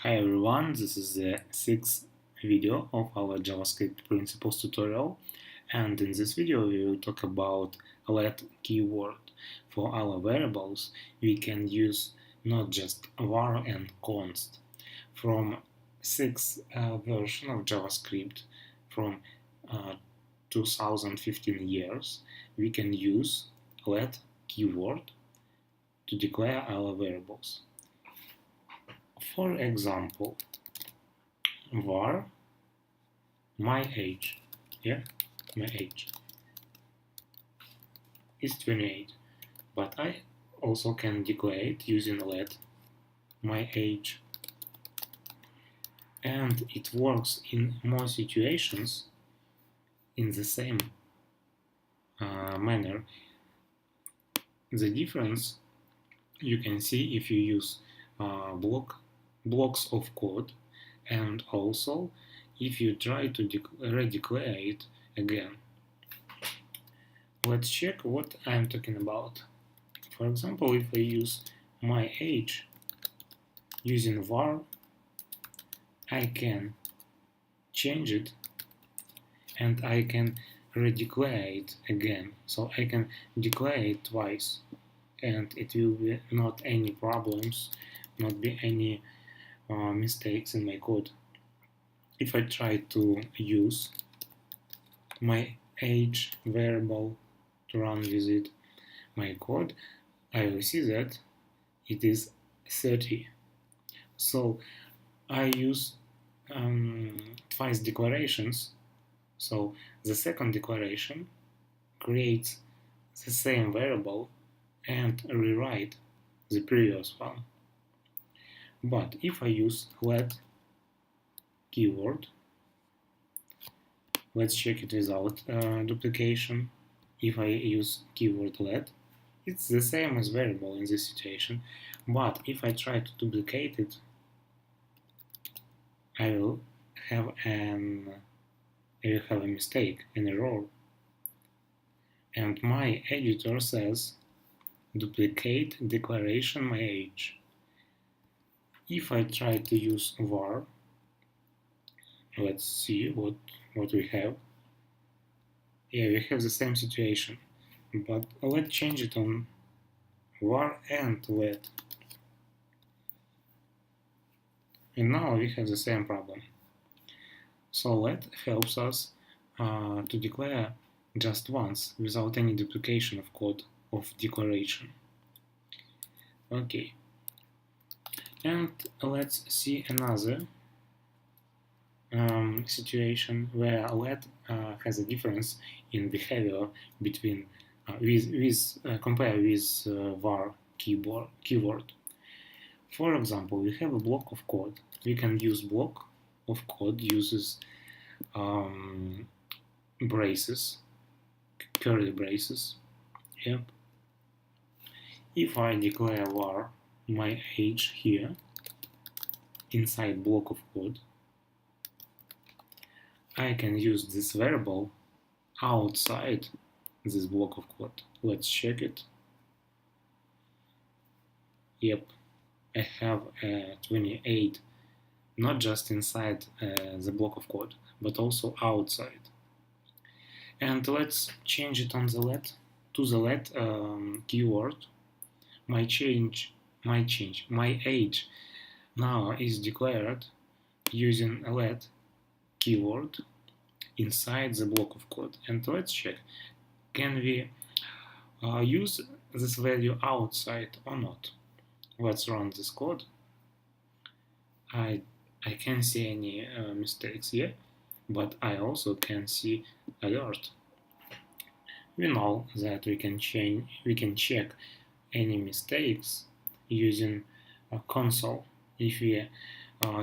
Hi everyone, this is the sixth video of our JavaScript principles tutorial, and in this video we will talk about let keyword. For our variables we can use not just var and const. From sixth version of JavaScript from 2015 years we can use let keyword to declare our variables. For example, var my age, my age is 28, but I also can declare it using let my age, and it works in more situations in the same manner. The difference you can see if you use blocks of code, and also if you try to redeclare it again. Let's check what I'm talking about. For example, if I use my age using var, I can change it and I can redeclare it again. So I can declare it twice and it will be not any problems, not be any mistakes in my code. If I try to use my age variable to run with my code, I will see that it is 30. So I use twice declarations. So the second declaration creates the same variable and rewrite the previous one. But if I use let keyword, let's check it without duplication. If I use keyword let, it's the same as variable in this situation, but if I try to duplicate it, I will have a mistake, an error, and my editor says duplicate declaration my age. If I try to use var, let's see what we have. Yeah, we have the same situation, but let's change it on var and let. And now we have the same problem. So let helps us to declare just once without any duplication of code of declaration. Okay. And let's see another situation where let has a difference in behavior between compare with var keyword. For example, we have a block of code. We can use block of code uses braces, curly braces. Yep. If I declare var my age here inside block of code, I can use this variable outside this block of code. Let's check it. Yep, I have 28 not just inside the block of code, but also outside. And let's change it on the let to the let keyword. My age now is declared using a let keyword inside the block of code. And let's check, can we use this value outside or not? Let's run this code. I can't see any mistakes here, but I also can see alert. We know that we can check any mistakes using a console. If we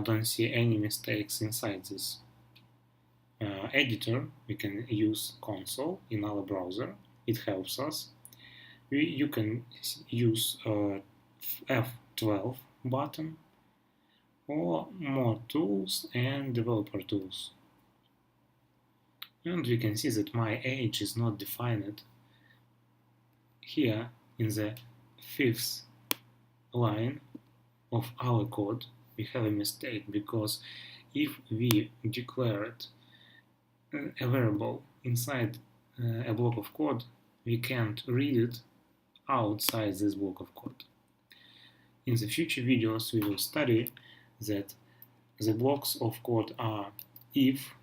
don't see any mistakes inside this editor, we can use console in our browser. It helps us. You can use F12 button or more tools and developer tools. And we can see that my age is not defined here in the fifth line of our code. we have a mistake, because if we declared a variable inside a block of code, we can't read it outside this block of code. In the future videos, we will study that the blocks of code are if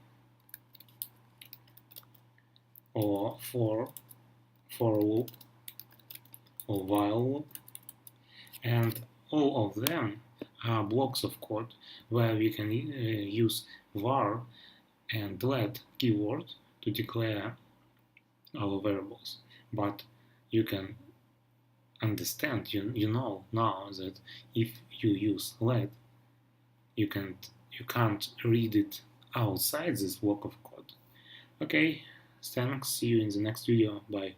or for loop or while loop, and all of them are blocks of code where we can use var and let keyword to declare our variables. But you can understand, you know now that if you use let, you can't read it outside this block of code. Okay, thanks, see you in the next video, bye.